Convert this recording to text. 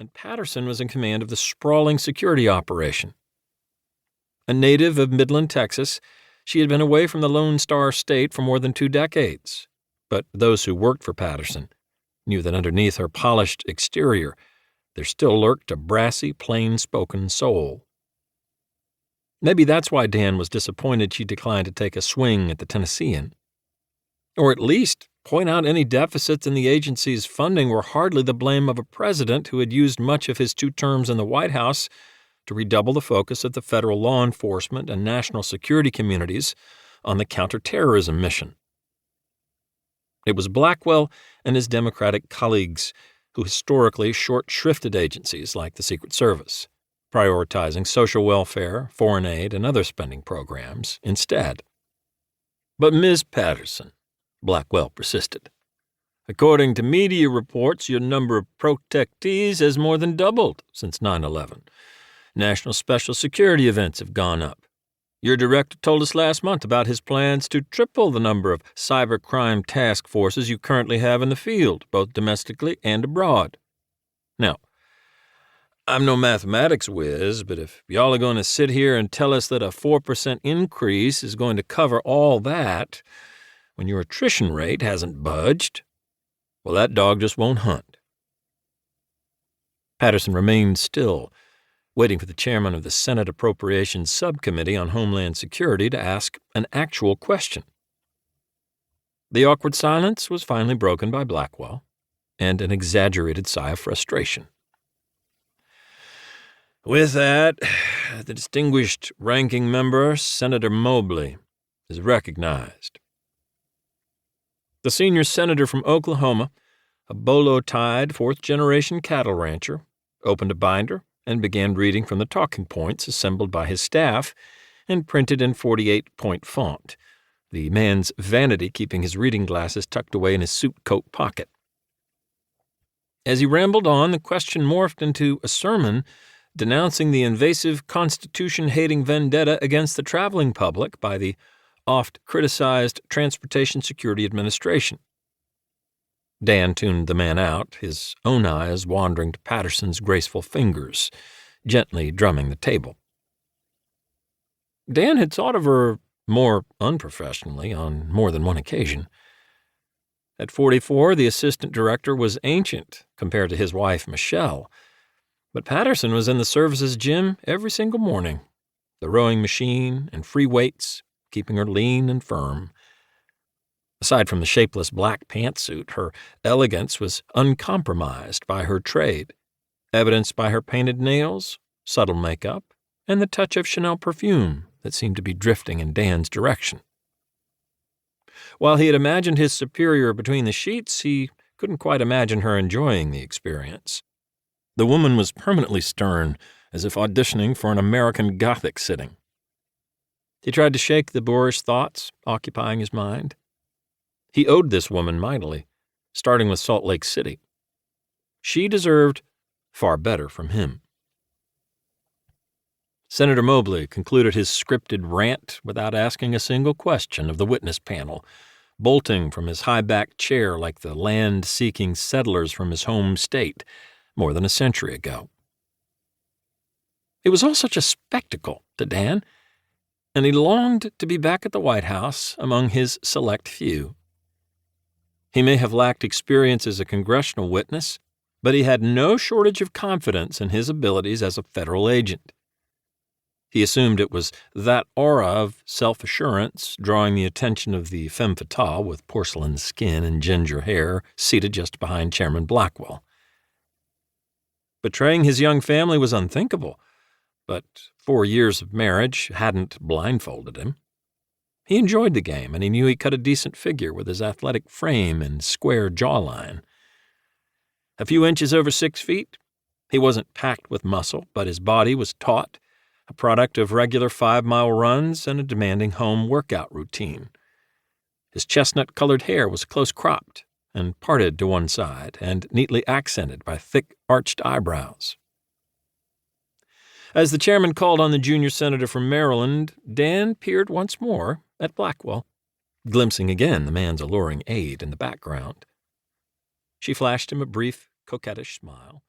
and Patterson was in command of the sprawling security operation. A native of Midland, Texas, she had been away from the Lone Star State for more than 2 decades, but those who worked for Patterson knew that underneath her polished exterior there still lurked a brassy, plain-spoken soul. Maybe that's why Dan was disappointed she declined to take a swing at the Tennessean. Or at least point out any deficits in the agency's funding were hardly the blame of a president who had used much of his 2 terms in the White House to redouble the focus of the federal law enforcement and national security communities on the counterterrorism mission. It was Blackwell and his Democratic colleagues who historically short-shrifted agencies like the Secret Service, prioritizing social welfare, foreign aid, and other spending programs instead. But Ms. Patterson, Blackwell persisted. According to media reports, your number of protectees has more than doubled since 9/11. National special security events have gone up. Your director told us last month about his plans to triple the number of cybercrime task forces you currently have in the field, both domestically and abroad. Now, I'm no mathematics whiz, but if y'all are going to sit here and tell us that a 4% increase is going to cover all that when your attrition rate hasn't budged, well, that dog just won't hunt. Patterson remained still, waiting for the chairman of the Senate Appropriations Subcommittee on Homeland Security to ask an actual question. The awkward silence was finally broken by Blackwell, and an exaggerated sigh of frustration. With that, the distinguished ranking member, Senator Mobley, is recognized. The senior senator from Oklahoma, a bolo-tied 4th-generation cattle rancher, opened a binder and began reading from the talking points assembled by his staff and printed in 48-point font, the man's vanity keeping his reading glasses tucked away in his suit coat pocket. As he rambled on, the question morphed into a sermon denouncing the invasive Constitution-hating vendetta against the traveling public by the oft-criticized Transportation Security Administration. Dan tuned the man out, his own eyes wandering to Patterson's graceful fingers, gently drumming the table. Dan had thought of her more unprofessionally on more than one occasion. At 44, the assistant director was ancient compared to his wife, Michelle, but Patterson was in the services gym every single morning, the rowing machine and free weights, keeping her lean and firm. Aside from the shapeless black pantsuit, her elegance was uncompromised by her trade, evidenced by her painted nails, subtle makeup, and the touch of Chanel perfume that seemed to be drifting in Dan's direction. While he had imagined his superior between the sheets, he couldn't quite imagine her enjoying the experience. The woman was permanently stern, as if auditioning for an American Gothic sitting. He tried to shake the boorish thoughts occupying his mind. He owed this woman mightily, starting with Salt Lake City. She deserved far better from him. Senator Mobley concluded his scripted rant without asking a single question of the witness panel, bolting from his high-backed chair like the land-seeking settlers from his home state more than a century ago. It was all such a spectacle to Dan, and he longed to be back at the White House among his select few. He may have lacked experience as a congressional witness, but he had no shortage of confidence in his abilities as a federal agent. He assumed it was that aura of self-assurance drawing the attention of the femme fatale with porcelain skin and ginger hair seated just behind Chairman Blackwell. Betraying his young family was unthinkable, but 4 years of marriage hadn't blindfolded him. He enjoyed the game, and he knew he cut a decent figure with his athletic frame and square jawline. A few inches over 6 feet, he wasn't packed with muscle, but his body was taut, a product of regular 5-mile runs and a demanding home workout routine. His chestnut-colored hair was close-cropped and parted to one side and neatly accented by thick, arched eyebrows. As the chairman called on the junior senator from Maryland, Dan peered once more at Blackwell, glimpsing again the man's alluring aide in the background. She flashed him a brief, coquettish smile